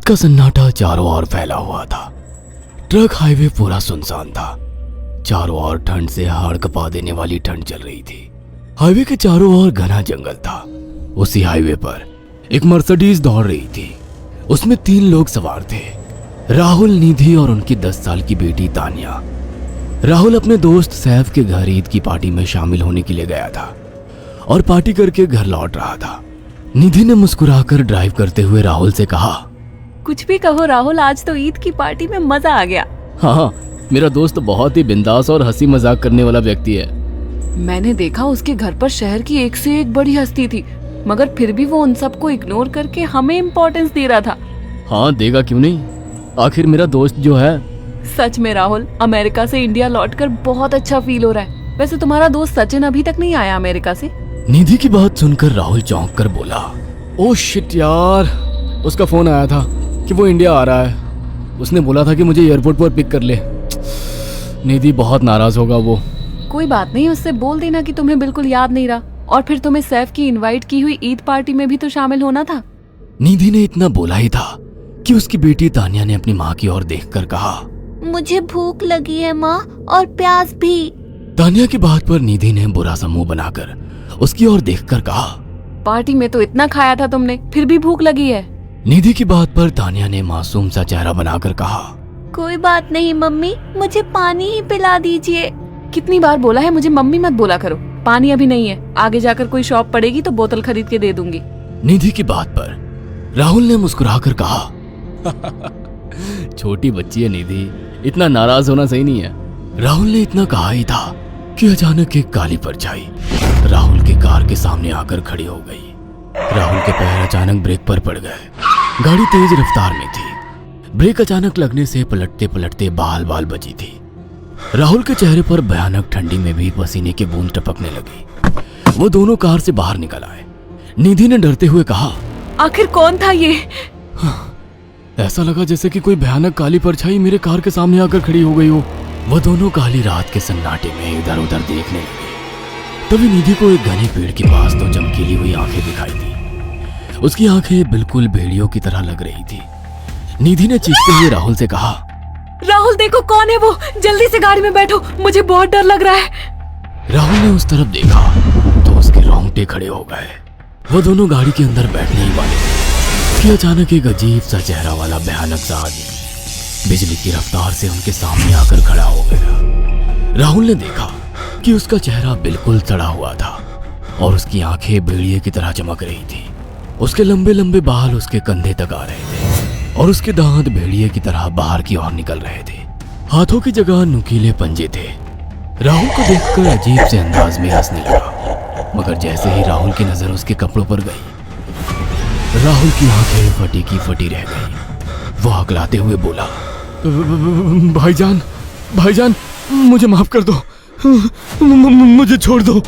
रात का सन्नाटा चारों ओर फैला हुआ था। ट्रक हाईवे पूरा सुनसान था। चारों ओर ठंड से हाड़ कपा देने वाली ठंड चल रही थी। हाईवे के चारों ओर घना जंगल था। उसी हाईवे पर एक मर्सिडीज दौड़ रही थी। उसमें 3 लोग सवार थे, राहुल, निधि और उनकी 10 साल की बेटी तानिया। राहुल अपने दोस्त सैफ के घर ईद की पार्टी में शामिल होने के लिए गया था और पार्टी करके घर लौट रहा था। निधि ने मुस्कुराकर ड्राइव करते हुए राहुल से कहा, कुछ भी कहो राहुल, आज तो ईद की पार्टी में मजा आ गया। हाँ, मेरा दोस्त बहुत ही बिंदास और हंसी मजाक करने वाला व्यक्ति है। मैंने देखा उसके घर पर शहर की एक से एक बड़ी हस्ती थी, मगर फिर भी वो उन सबको इग्नोर करके हमें इम्पोर्टेंस दे रहा था। हाँ, देगा क्यों नहीं, आखिर मेरा दोस्त जो है। सच में राहुल, अमेरिका से इंडिया लौटकर बहुत अच्छा फील हो रहा है। वैसे तुम्हारा दोस्त सचिन अभी तक नहीं आया अमेरिका से? निधि की बात सुनकर राहुल चौंक कर बोला, ओह शिट यार, उसका फोन आया था कि वो इंडिया आ रहा है। उसने बोला था कि मुझे एयरपोर्ट पर पिक कर ले। निधि बहुत नाराज होगा वो। कोई बात नहीं, उससे बोल देना कि तुम्हें बिल्कुल याद नहीं रहा, और फिर तुम्हें सैफ की इनवाइट की हुई ईद पार्टी में भी तो शामिल होना था। निधि ने इतना बोला ही था कि उसकी बेटी तानिया ने अपनी माँ की ओर देखकर कहा, मुझे भूख लगी है माँ, और प्यास भी। तानिया की बात पर निधि ने बुरा सा मुंह बनाकर उसकी ओर देखकर कहा, पार्टी में तो इतना खाया था तुमने, फिर भी भूख लगी है। निधि की बात पर तानिया ने मासूम सा चेहरा बनाकर कहा, कोई बात नहीं मम्मी, मुझे पानी ही पिला दीजिए। कितनी बार बोला है मुझे मम्मी मत बोला करो। पानी अभी नहीं है, आगे जाकर कोई शॉप पड़ेगी तो बोतल खरीद के दे दूंगी। निधि की बात पर राहुल ने मुस्कुराकर कहा, छोटी बच्ची है निधि, इतना नाराज होना सही नहीं है। राहुल ने इतना कहा ही था कि अचानक एक काली परछाई राहुल की कार के सामने आकर खड़ी हो गई। राहुल के पैर अचानक ब्रेक पर पड़ गए। गाड़ी तेज रफ्तार में थी। ब्रेक अचानक लगने से पलटते पलटते बाल बाल बची थी। राहुल के चेहरे पर भयानक ठंडी में भी पसीने की बूंद टपकने लगी। वो दोनों कार से बाहर निकल आए। निधि ने डरते हुए कहा, आखिर कौन था ये? ऐसा लगा जैसे कि कोई भयानक काली परछाई मेरे कार के सामने आकर खड़ी हो गई हो। वो दोनों काली रात के सन्नाटे में इधर उधर देखने लगे। तभी निधि को एक घने पेड़ के पास 2 चमकीली हुई आंखें दिखाई दी। उसकी आंखें बिल्कुल भेड़ियों की तरह लग रही थी। निधि ने चीखते हुए राहुल से कहा, राहुल देखो कौन है वो, जल्दी से गाड़ी में बैठो, मुझे बहुत डर लग रहा है। राहुल ने उस तरफ देखा तो उसके रोंगटे खड़े हो गए। वो दोनों गाड़ी के अंदर बैठने ही वाले थे कि अचानक एक अजीब सा चेहरा वाला भयानक सा आदमी बिजली की रफ्तार से उनके सामने आकर खड़ा हो गया। राहुल ने देखा कि उसका चेहरा बिल्कुल सड़ा हुआ था और उसकी आंखें भेड़िए की तरह चमक रही थी। उसके लंबे लंबे बाल उसके कंधे तक आ रहे थे और उसके दांत भेड़िए की तरह बाहर की ओर निकल रहे थे। हाथों की जगह नुकीले पंजे थे। राहुल को देखकर अजीब से अंदाज में हंसने लगा, मगर जैसे ही राहुल की नजर उसके कपड़ों पर गई, राहुल की आंखें फटी की फटी रह गई। वो हकलाते हुए बोला, भाईजान, भाईजान, मुझे माफ कर दो, मुझे छोड़ दो।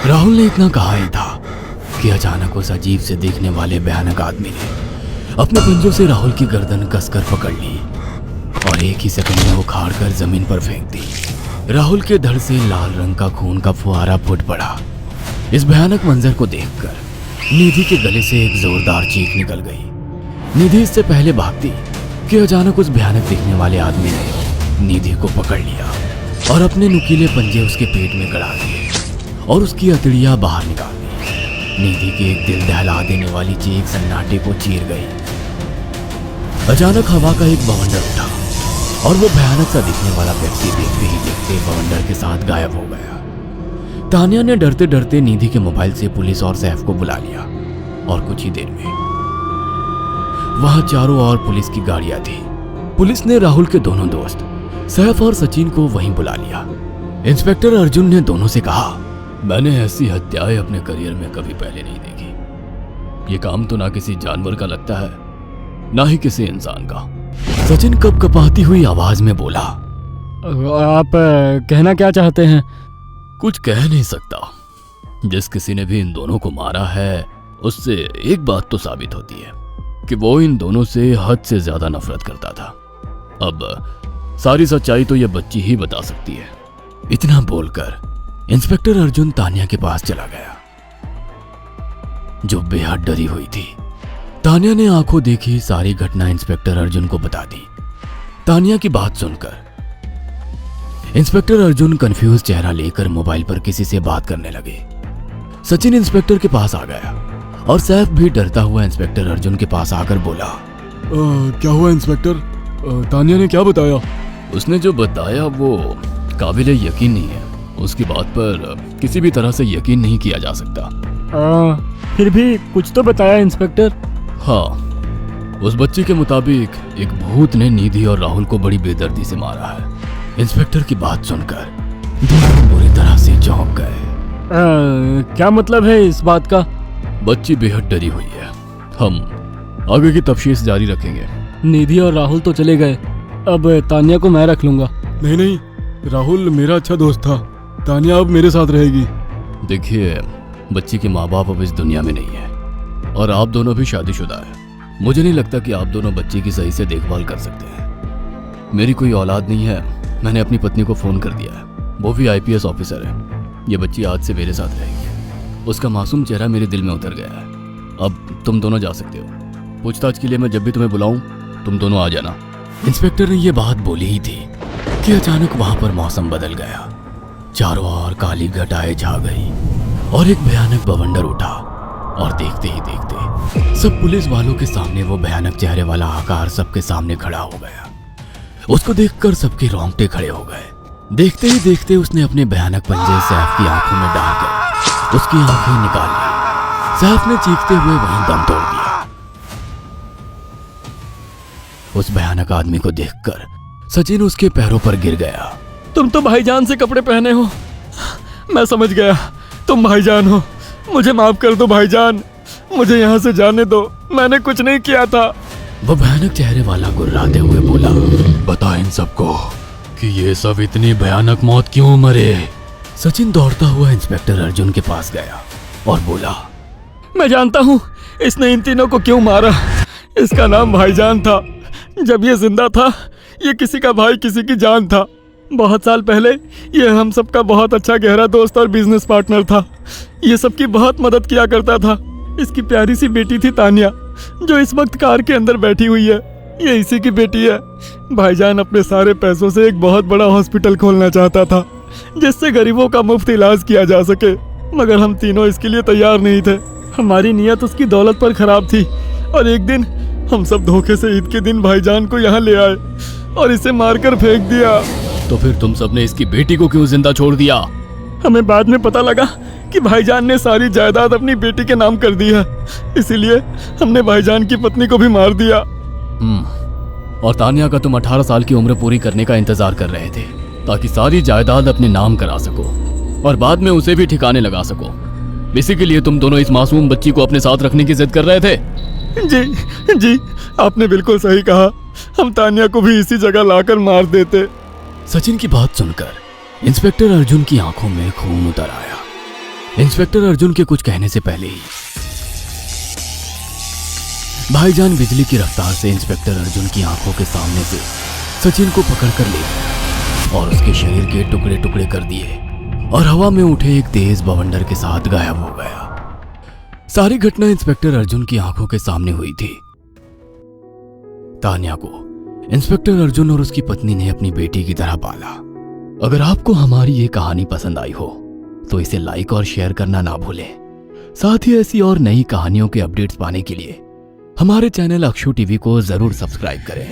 राहुल ने इतना कहा ही था कि अचानक उस अजीब से देखने वाले भयानक आदमी ने अपने पंजों से राहुल की गर्दन कसकर पकड़ ली और एक ही सेकंड में उखाड़ कर जमीन पर फेंक दी। राहुल के धड़ से लाल रंग का खून का फुहारा फूट पड़ा। इस भयानक मंजर को देखकर निधि के गले से एक जोरदार चीख निकल गई। निधि इससे पहले भागती कि अचानक उस भयानक दिखने वाले आदमी ने निधि को पकड़ लिया और अपने नुकीले पंजे उसके पेट में गड़ा दिए और उसकी अतड़ियां बाहर निकाल दी। निधि की एक दिल दहला देने वाली चीख सन्नाटे को चीर गई। अचानक हवा का एक बवंडर उठा और वो भयानक सा दिखने वाला व्यक्ति देखते ही देखते बवंडर के साथ गायब हो गया। तानिया ने डरते डरते निधि के मोबाइल से पुलिस और सैफ को बुला लिया और कुछ ही देर में वहां चारों ओर पुलिस की गाड़ियां थी। पुलिस ने राहुल के दोनों दोस्त सैफ और सचिन को वहीं बुला लिया। इंस्पेक्टर अर्जुन ने दोनों से कहा, मैंने ऐसी हत्याएं अपने करियर में कभी पहले नहीं देखी। ये काम तो ना किसी जानवर का लगता है, ना ही किसी इंसान का। सचिन कपकपाती हुई आवाज में बोला, आप कहना क्या चाहते हैं? कुछ कह नहीं सकता। जिस किसी ने भी इन दोनों को मारा है उससे एक बात तो साबित होती है कि वो इन दोनों से हद से ज्यादा नफरत करता था। अब सारी सच्चाई तो ये बच्ची ही बता सकती है। इतना बोलकर इंस्पेक्टर अर्जुन तानिया के पास चला गया, जो बेहद डरी हुई थी। तानिया ने आंखों देखी सारी घटना इंस्पेक्टर अर्जुन को बता दी। तानिया की बात सुनकर इंस्पेक्टर अर्जुन कंफ्यूज चेहरा लेकर मोबाइल पर किसी से बात करने लगे। सचिन इंस्पेक्टर के पास आ गया और सैफ भी डरता हुआ इंस्पेक्टर अर्जुन के पास आकर बोला, क्या हुआ इंस्पेक्टर? तानिया ने क्या बताया? उसने जो बताया वो काबिले यकीन नहीं है। उसकी बात पर किसी भी तरह से यकीन नहीं किया जा सकता। फिर भी कुछ तो बताया इंस्पेक्टर। हाँ, उस बच्ची के मुताबिक एक भूत ने निधि और राहुल को बड़ी बेदर्दी से मारा है। इंस्पेक्टर की बात सुनकर दोनों बुरी तरह से चौंक गए। क्या मतलब है इस बात का? बच्ची बेहद डरी हुई है। हम आगे की तफ्तीश जारी रखेंगे। निधि और राहुल तो चले गए, अब तानिया को मैं रख लूंगा। नहीं, राहुल मेरा अच्छा दोस्त था। तानिया अब मेरे साथ रहेगी। देखिए, बच्ची के माँ बाप अब इस दुनिया में नहीं है और आप दोनों भी शादीशुदा है। मुझे नहीं लगता कि आप दोनों बच्ची की सही से देखभाल कर सकते हैं। मेरी कोई औलाद नहीं है। मैंने अपनी पत्नी को फोन कर दिया है, वो भी IPS ऑफिसर है। ये बच्ची आज से मेरे साथ रहेगी। उसका मासूम चेहरा मेरे दिल में उतर गया है। अब तुम दोनों जा सकते हो। पूछताछ के लिए मैं जब भी तुम्हें बुलाऊं तुम दोनों आ जाना। इंस्पेक्टर ने ये बात बोली ही थी कि अचानक वहां पर मौसम बदल गया। चारों ओर काली घटाएं छा गई और एक भयानक बवंडर उठा और देखते ही देखते सब पुलिस वालों के सामने वो भयानक चेहरे वाला आकार सबके सामने खड़ा हो गया। उसको देखकर सबके रोंगटे खड़े हो गए। देखते ही देखते उसने अपने भयानक पंजे सैफ की आंखों में डालकर उसकी आंखें निकाल ली। सैफ ने चीखते हुए वहीं दम तोड़ दिया। उस भयानक आदमी को देखकर सचिन उसके पैरों पर गिर गया। तुम तो भाईजान से कपड़े पहने हो। मैं समझ गया, तुम भाईजान हो। मुझे माफ कर दो भाईजान, मुझे यहाँ से जाने दो। मैंने कुछ नहीं किया था। वो भयानक चेहरे वाला गुर्राते हुए बोला, बता इन सबको कि ये सब इतनी भयानक मौत क्यों मरे। सचिन दौड़ता हुआ इंस्पेक्टर अर्जुन के पास गया और बोला, मैं जानता हूँ इसने इन तीनों को क्यों मारा। इसका नाम भाईजान था। जब ये जिंदा था ये किसी का भाई किसी की जान था। बहुत साल पहले ये हम सबका बहुत अच्छा गहरा दोस्त और बिजनेस पार्टनर था। ये सबकी बहुत मदद किया करता था। इसकी प्यारी सी बेटी थी तानिया, जो इस वक्त कार के अंदर बैठी हुई है। ये इसी की बेटी है। भाईजान अपने सारे पैसों से एक बहुत बड़ा हॉस्पिटल खोलना चाहता था जिससे गरीबों का मुफ्त इलाज किया जा सके, मगर हम तीनों इसके लिए तैयार नहीं थे। हमारी नीयत उसकी दौलत पर खराब थी और एक दिन हम सब धोखे से ईद के दिन भाईजान को यहाँ ले आए और इसे मारकर फेंक दिया। तो फिर तुम सबने इसकी बेटी को क्यों जिंदा छोड़ दिया? हमें बाद में पता लगा कि भाईजान ने सारी जायदाद अपनी बेटी के नाम कर दी है, इसीलिए हमने भाईजान की पत्नी को भी मार दिया। और तानिया का तुम 18 साल की उम्र पूरी करने का इंतजार कर रहे थे ताकि सारी जायदाद अपने नाम करा सको और बाद में उसे भी ठिकाने लगा सको। इसी के लिए तुम दोनों इस मासूम बच्ची को अपने साथ रखने की जिद कर रहे थे। जी, आपने बिल्कुल सही कहा। हम तानिया को भी इसी जगह लाकर मार देते। सचिन की बात सुनकर इंस्पेक्टर अर्जुन की आंखों में खून उतर आया। इंस्पेक्टर अर्जुन के कुछ कहने से पहले ही भाईजान बिजली की रफ्तार से इंस्पेक्टर अर्जुन की आंखों के सामने से सचिन को पकड़कर ले गया और उसके शरीर के टुकड़े टुकड़े कर दिए और हवा में उठे एक तेज बवंडर के साथ गायब हो गया। सारी घटना इंस्पेक्टर अर्जुन की आंखों के सामने हुई थी। तानिया को इंस्पेक्टर अर्जुन और उसकी पत्नी ने अपनी बेटी की तरह पाला। अगर आपको हमारी ये कहानी पसंद आई हो तो इसे लाइक और शेयर करना ना भूलें। साथ ही ऐसी और नई कहानियों के अपडेट्स पाने के लिए हमारे चैनल अक्षु टीवी को जरूर सब्सक्राइब करें।